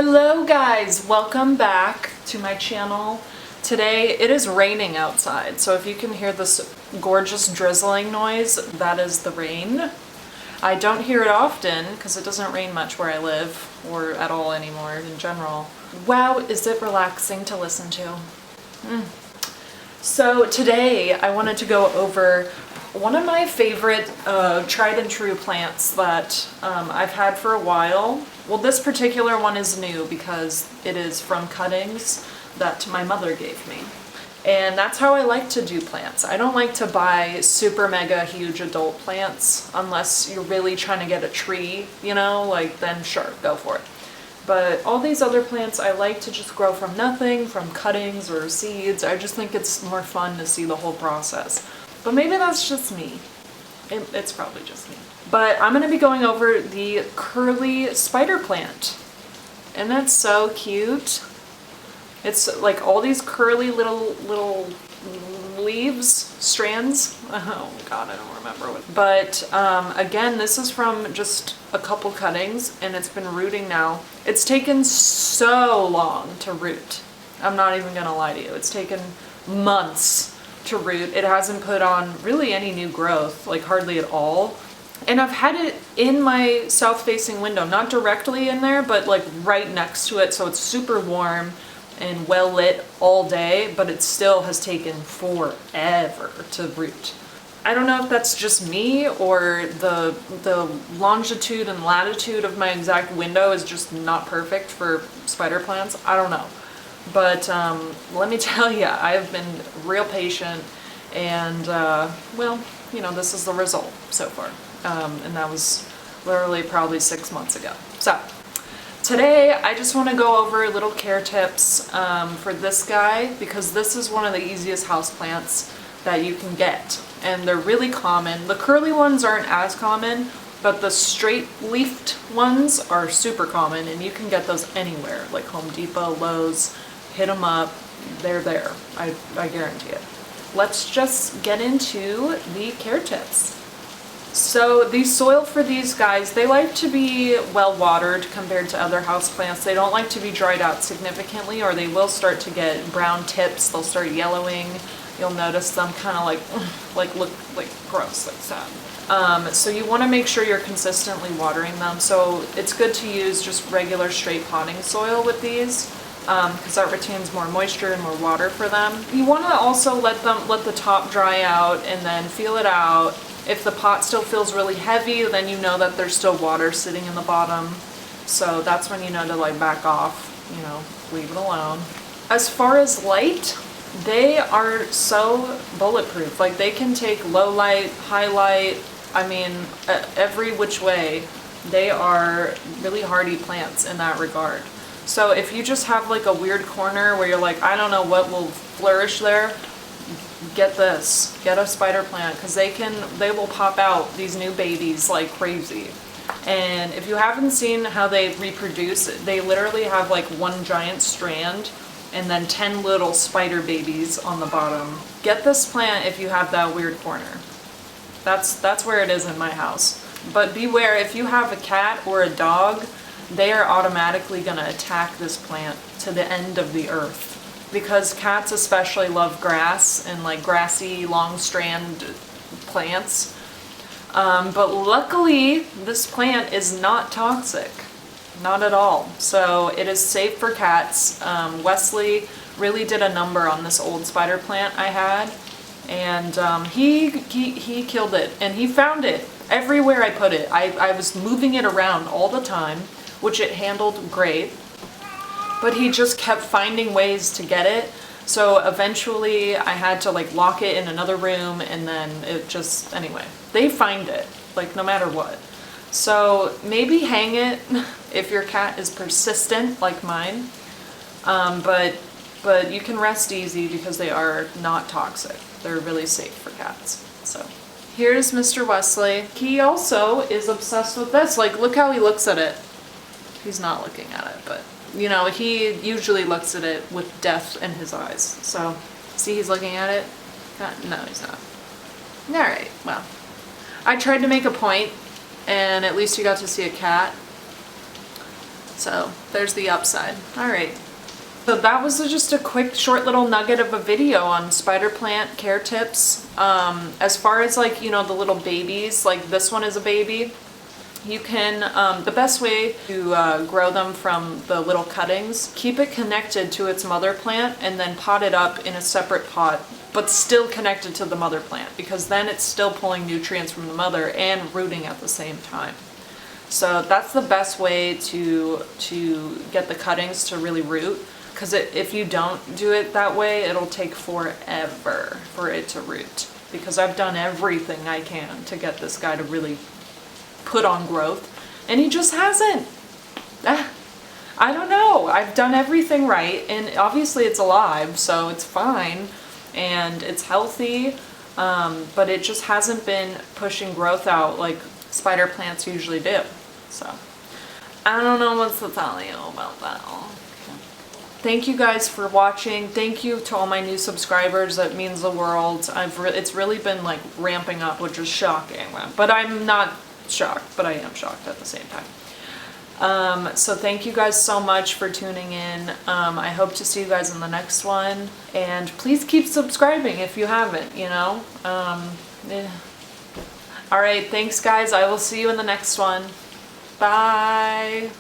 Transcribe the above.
Hello guys, welcome back to my channel. Today it is raining outside, so if you can hear this gorgeous drizzling noise, that is the rain. I don't hear it often because it doesn't rain much where I live, or at all anymore in general. Wow, is it relaxing to listen to. So today I wanted to go over one of my favorite tried and true plants that I've had for a while. Well, this particular one is new because it is from cuttings that my mother gave me. And that's how I like to do plants. I don't like to buy super mega huge adult plants unless you're really trying to get a tree, you know, like then sure, go for it. But all these other plants I like to just grow from nothing, from cuttings or seeds. I just think it's more fun to see the whole process. But maybe that's just me. It's probably just me. But I'm going to be going over the curly spider plant. And that's so cute. It's like all these curly little leaves, strands. Oh god, I don't remember what. But again, this is from just a couple cuttings and it's been rooting now. It's taken so long to root. I'm not even gonna lie to you. It's taken months to root. It hasn't put on really any new growth, like hardly at all. And I've had it in my south-facing window, not directly in there, but like right next to it, so it's super warm and well lit all day, but it still has taken forever to root. I don't know if that's just me or the longitude and latitude of my exact window is just not perfect for spider plants. I don't know. But let me tell you, I've been real patient and well, you know, this is the result so far. And that was literally probably 6 months ago. So today I just want to go over little care tips for this guy because this is one of the easiest houseplants that you can get. And they're really common. The curly ones aren't as common, but the straight leafed ones are super common and you can get those anywhere, like Home Depot, Lowe's. Hit them up, they're there. I guarantee it. Let's just get into the care tips. So the soil for these guys, they like to be well watered compared to other houseplants. They don't like to be dried out significantly or they will start to get brown tips. They'll start yellowing. You'll notice them kind of look like gross, like sad. So you want to make sure you're consistently watering them. So it's good to use just regular straight potting soil with these because that retains more moisture and more water for them. You want to also let the top dry out and then feel it out. If the pot still feels really heavy, then you know that there's still water sitting in the bottom. So that's when you know to like back off, you know, leave it alone. As far as light, they are so bulletproof. Like they can take low light, high light, I mean, every which way. They are really hardy plants in that regard. So if you just have like a weird corner where you're like, I don't know what will flourish there, get this, get a spider plant because they will pop out these new babies like crazy. And if you haven't seen how they reproduce, they literally have like one giant strand and then 10 little spider babies on the bottom. Get this plant if you have that weird corner. That's where it is in my house. But beware, if you have a cat or a dog, they are automatically going to attack this plant to the end of the earth. Because cats especially love grass and like grassy long strand plants. But luckily this plant is not toxic. Not at all. So it is safe for cats. Wesley really did a number on this old spider plant I had. And he killed it. And he found it everywhere I put it. I was moving it around all the time, which it handled great. But he just kept finding ways to get it. So eventually I had to like lock it in another room and then it just, anyway, they find it like no matter what. So maybe hang it if your cat is persistent like mine. But you can rest easy because they are not toxic. They're really safe for cats. So here's Mr. Wesley. He also is obsessed with this. Like look how he looks at it. He's not looking at it, but you know, he usually looks at it with death in his eyes. So, see he's looking at it? No, he's not. Alright, well. I tried to make a point, and at least you got to see a cat. So there's the upside. All right. So that was just a quick, short little nugget of a video on spider plant care tips. As far as like, you know, the little babies, like this one is a baby. You can, the best way to grow them from the little cuttings, keep it connected to its mother plant and then pot it up in a separate pot, but still connected to the mother plant, because then it's still pulling nutrients from the mother and rooting at the same time. So that's the best way to get the cuttings to really root, because if you don't do it that way, it'll take forever for it to root, because I've done everything I can to get this guy to really put on growth, and he just hasn't. I don't know. I've done everything right, and obviously it's alive, so it's fine, and it's healthy, but it just hasn't been pushing growth out like spider plants usually do. So I don't know what to tell you about that. Thank you guys for watching. Thank you to all my new subscribers. That means the world. It's really been like ramping up, which is shocking, but I'm not shocked, but I am shocked at the same time. So thank you guys so much for tuning in. I hope to see you guys in the next one, and please keep subscribing if you haven't, you know. Yeah. All right, thanks guys. I will see you in the next one. Bye.